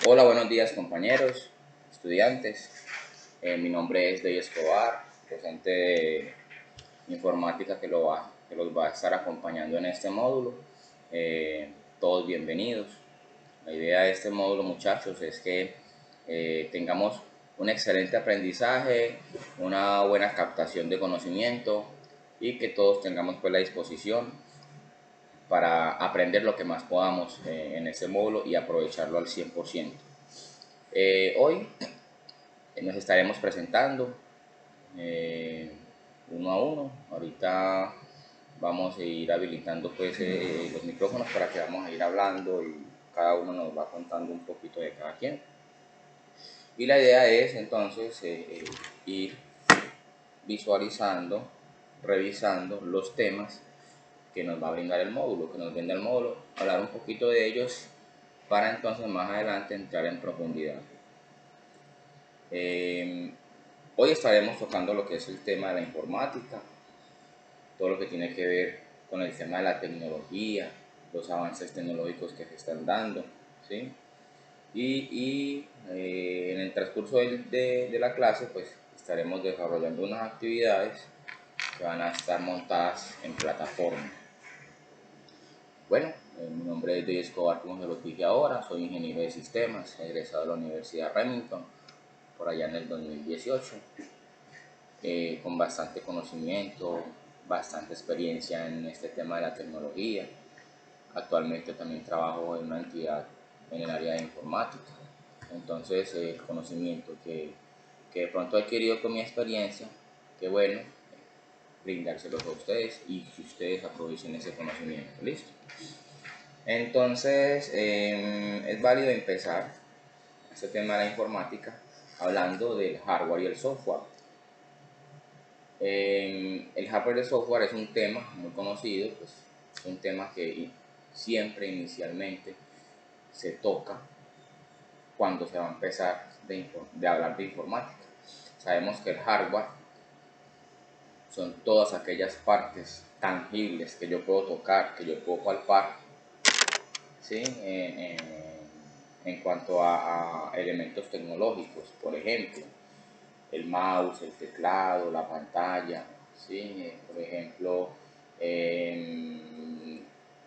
Hola, buenos días compañeros, estudiantes. Mi nombre es Dey Escobar, docente de informática que los va a estar acompañando en este módulo. Todos bienvenidos. La idea de este módulo, muchachos, es que tengamos un excelente aprendizaje, una buena captación de conocimiento y que todos tengamos pues la disposición para aprender lo que más podamos en este módulo y aprovecharlo al 100%. Hoy nos estaremos presentando uno a uno. Ahorita vamos a ir habilitando pues los micrófonos para que vamos a ir hablando y cada uno nos va contando un poquito de cada quien. Y la idea es entonces ir visualizando, revisando los temas que nos va a brindar el módulo, hablar un poquito de ellos para entonces más adelante entrar en profundidad. Hoy estaremos tocando lo que es el tema de la informática, todo lo que tiene que ver con el tema de la tecnología, los avances tecnológicos que se están dando, ¿sí? En el transcurso de la clase pues estaremos desarrollando unas actividades que van a estar montadas en plataforma. Bueno, mi nombre es Dey Escobar, como se lo dije ahora, soy ingeniero de sistemas, egresado de la Universidad Remington por allá en el 2018, con bastante conocimiento, bastante experiencia en este tema de la tecnología. Actualmente también trabajo en una entidad en el área de informática, entonces el conocimiento que de pronto he adquirido con mi experiencia, que bueno, brindárselos a ustedes y que ustedes aprovechen ese conocimiento. ¿Listo? Entonces es válido empezar este tema de la informática hablando del hardware y el software. El hardware y el software es un tema muy conocido, pues es un tema que siempre inicialmente se toca cuando se va a empezar de hablar de informática. Sabemos que el hardware son todas aquellas partes tangibles que yo puedo tocar, que yo puedo palpar, ¿sí? En cuanto a elementos tecnológicos, por ejemplo, el mouse, el teclado, la pantalla, ¿sí? Por ejemplo,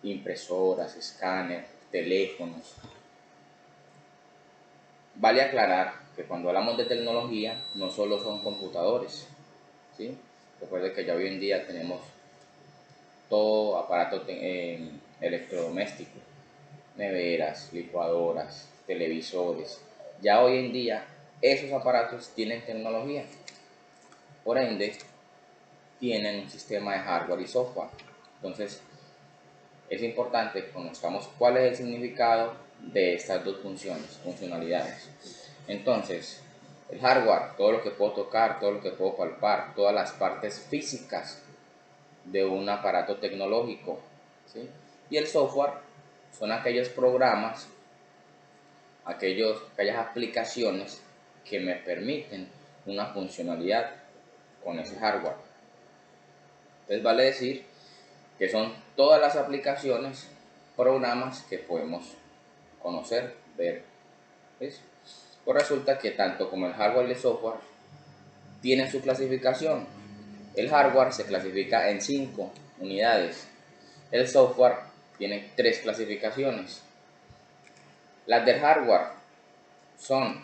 impresoras, escáner, teléfonos. Vale aclarar que cuando hablamos de tecnología no solo son computadores, ¿sí? Recuerde que ya hoy en día tenemos todo aparato electrodoméstico, neveras, licuadoras, televisores. Ya hoy en día esos aparatos tienen tecnología, por ende tienen un sistema de hardware y software. Entonces es importante que conozcamos cuál es el significado de estas dos funcionalidades. Entonces, el hardware, todo lo que puedo tocar, todo lo que puedo palpar, todas las partes físicas de un aparato tecnológico, ¿sí? Y el software son aquellos programas, aquellas aplicaciones que me permiten una funcionalidad con ese hardware. Entonces vale decir que son todas las aplicaciones, programas que podemos conocer, ver. ¿Ves? Pues resulta que tanto como el hardware y el software tienen su clasificación. El hardware se clasifica en 5 unidades. El software tiene 3 clasificaciones. Las del hardware son: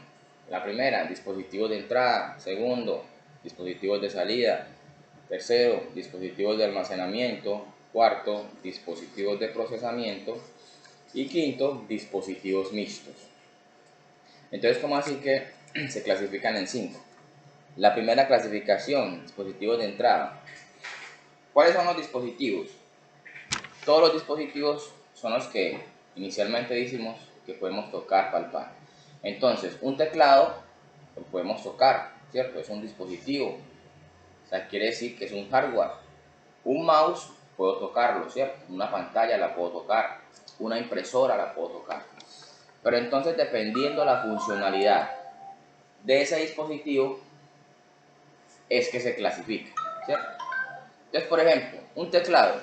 la primera, dispositivos de entrada; segundo, dispositivos de salida; tercero, dispositivos de almacenamiento; cuarto, dispositivos de procesamiento; y quinto, dispositivos mixtos. Entonces, ¿cómo así que se clasifican en 5? La primera clasificación, dispositivos de entrada. ¿Cuáles son los dispositivos? Todos los dispositivos son los que inicialmente decimos que podemos tocar, palpar. Entonces, un teclado lo podemos tocar, ¿cierto? Es un dispositivo. O sea, quiere decir que es un hardware. Un mouse puedo tocarlo, ¿cierto? Una pantalla la puedo tocar. Una impresora la puedo tocar. Pero entonces, dependiendo la funcionalidad de ese dispositivo, es que se clasifica, ¿cierto? Entonces, por ejemplo, un teclado,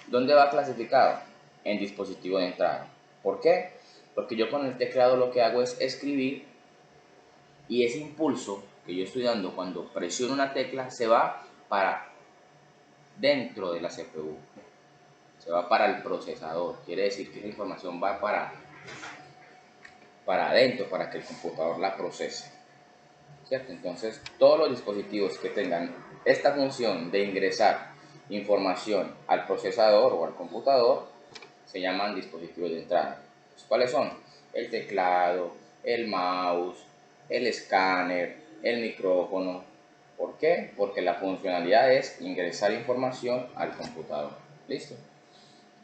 ¿dónde va clasificado? En dispositivo de entrada. ¿Por qué? Porque yo con el teclado lo que hago es escribir y ese impulso que yo estoy dando cuando presiono una tecla se va para dentro de la CPU, se va para el procesador. Quiere decir que esa información va para adentro, para que el computador la procese, ¿cierto? Entonces, todos los dispositivos que tengan esta función de ingresar información al procesador o al computador se llaman dispositivos de entrada. ¿Cuáles son? El teclado, el mouse, el escáner, el micrófono. ¿Por qué? Porque la funcionalidad es ingresar información al computador. ¿Listo?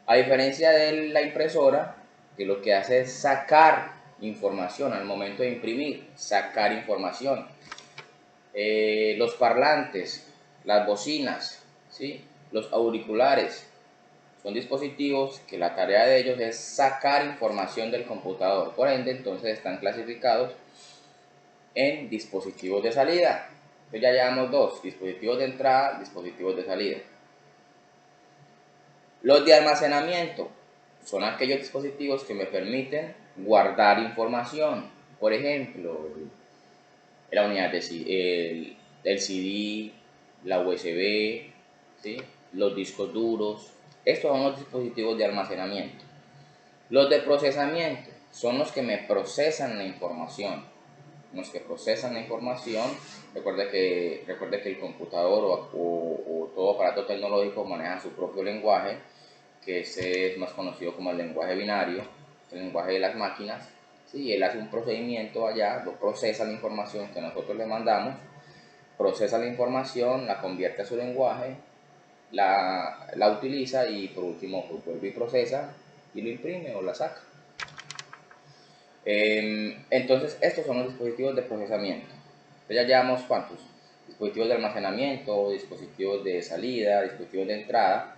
A diferencia de la impresora, que lo que hace es sacar información al momento de imprimir, sacar información. Los parlantes, las bocinas, ¿sí? Los auriculares, son dispositivos que la tarea de ellos es sacar información del computador. Por ende, entonces están clasificados en dispositivos de salida. Entonces ya llevamos dos, dispositivos de entrada, dispositivos de salida. Los de almacenamiento son aquellos dispositivos que me permiten guardar información. Por ejemplo, la unidad el CD, la USB, ¿sí? Los discos duros. Estos son los dispositivos de almacenamiento. Los de procesamiento son los que me procesan la información. Los que procesan la información, recuerde que el computador o todo aparato tecnológico maneja su propio lenguaje, que ese es más conocido como el lenguaje binario, el lenguaje de las máquinas. Sí, él hace un procedimiento allá, lo procesa la información que nosotros le mandamos, procesa la información, la convierte a su lenguaje, la utiliza y por último pues, vuelve y procesa y lo imprime o la saca. Entonces estos son los dispositivos de procesamiento. Entonces ya llevamos cuántos: dispositivos de almacenamiento, dispositivos de salida, dispositivos de entrada,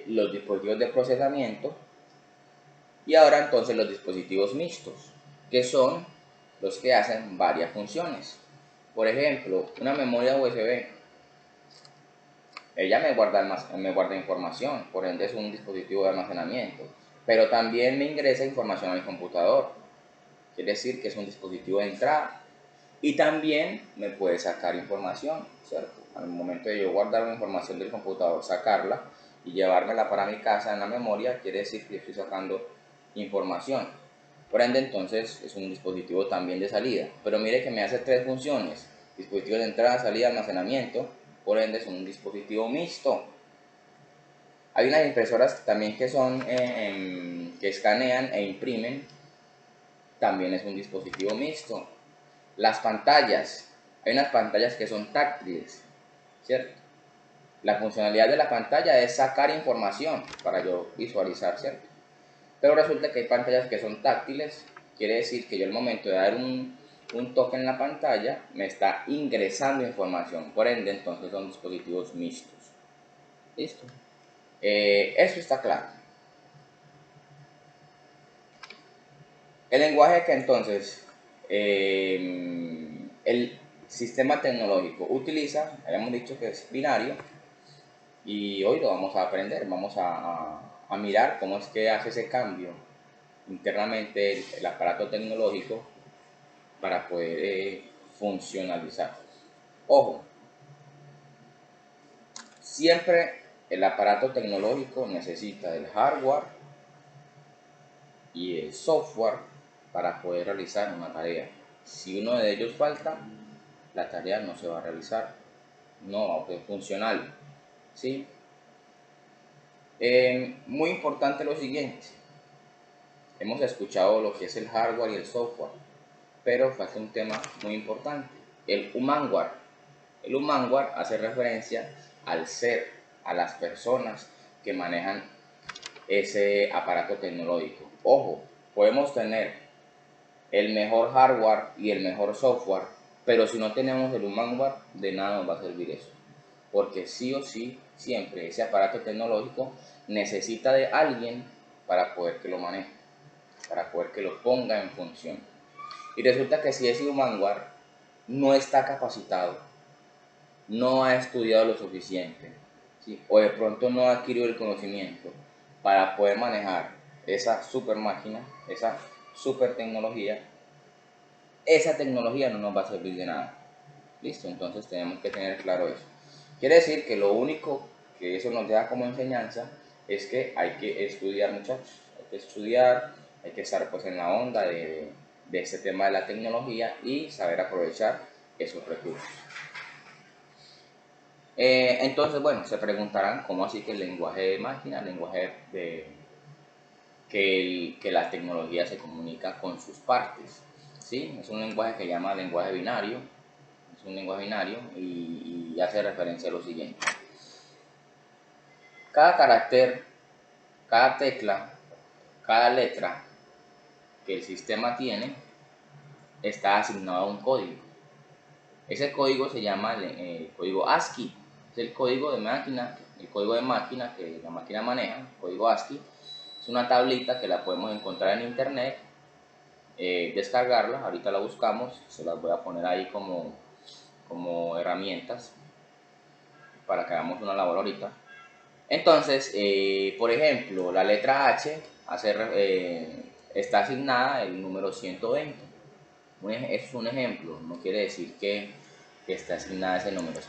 los dispositivos de procesamiento y ahora entonces los dispositivos mixtos, que son los que hacen varias funciones. Por ejemplo, una memoria USB, ella me guarda información, por ende es un dispositivo de almacenamiento, pero también me ingresa información al computador, quiere decir que es un dispositivo de entrada, y también me puede sacar información, ¿cierto? Al momento de yo guardar una información del computador, sacarla y llevármela para mi casa en la memoria, quiere decir que estoy sacando información. Por ende, entonces es un dispositivo también de salida. Pero mire que me hace tres funciones: dispositivo de entrada, salida, almacenamiento. Por ende, es un dispositivo mixto. Hay unas impresoras también que son que escanean e imprimen. También es un dispositivo mixto. Las pantallas. Hay unas pantallas que son táctiles, ¿cierto? La funcionalidad de la pantalla es sacar información para yo visualizar, ¿cierto? Pero resulta que hay pantallas que son táctiles, quiere decir que yo al momento de dar un toque en la pantalla me está ingresando información, por ende entonces son dispositivos mixtos. ¿Listo? Eso está claro. El lenguaje que entonces el sistema tecnológico utiliza, habíamos dicho que es binario, y hoy lo vamos a aprender, vamos a mirar cómo es que hace ese cambio internamente el aparato tecnológico para poder funcionalizar. Ojo, siempre el aparato tecnológico necesita del hardware y el software para poder realizar una tarea. Si uno de ellos falta, la tarea no se va a realizar, no va a ser funcional, ¿sí? Muy importante lo siguiente: hemos escuchado lo que es el hardware y el software, pero falta un tema muy importante: el humanware. El humanware hace referencia al ser, a las personas que manejan ese aparato tecnológico. Ojo, podemos tener el mejor hardware y el mejor software, pero si no tenemos el humanware, de nada nos va a servir eso, porque sí o sí, siempre ese aparato tecnológico necesita de alguien para poder que lo maneje, para poder que lo ponga en función. Y resulta que si ese humanware no está capacitado, no ha estudiado lo suficiente, ¿sí? O de pronto no ha adquirido el conocimiento para poder manejar esa super máquina, esa super tecnología, esa tecnología no nos va a servir de nada. Listo, entonces tenemos que tener claro eso. Quiere decir que lo único que eso nos da como enseñanza es que hay que estudiar, muchachos. Hay que estudiar, hay que estar pues en la onda de este tema de la tecnología y saber aprovechar esos recursos. Entonces, bueno, se preguntarán cómo así que el lenguaje de máquina, el lenguaje de que la tecnología se comunica con sus partes. ¿Sí? Es un lenguaje que llama lenguaje binario, es un lenguaje binario y hace referencia a lo siguiente. Cada carácter, cada tecla, cada letra que el sistema tiene está asignado a un código. Ese código se llama el código ASCII, es el código de máquina, el código de máquina que la máquina maneja, el código ASCII. Es una tablita que la podemos encontrar en internet, descargarla, ahorita la buscamos, se las voy a poner ahí como herramientas para que hagamos una labor ahorita. Entonces, por ejemplo, la letra H está asignada el número 120. Es un ejemplo, no quiere decir que está asignada ese número.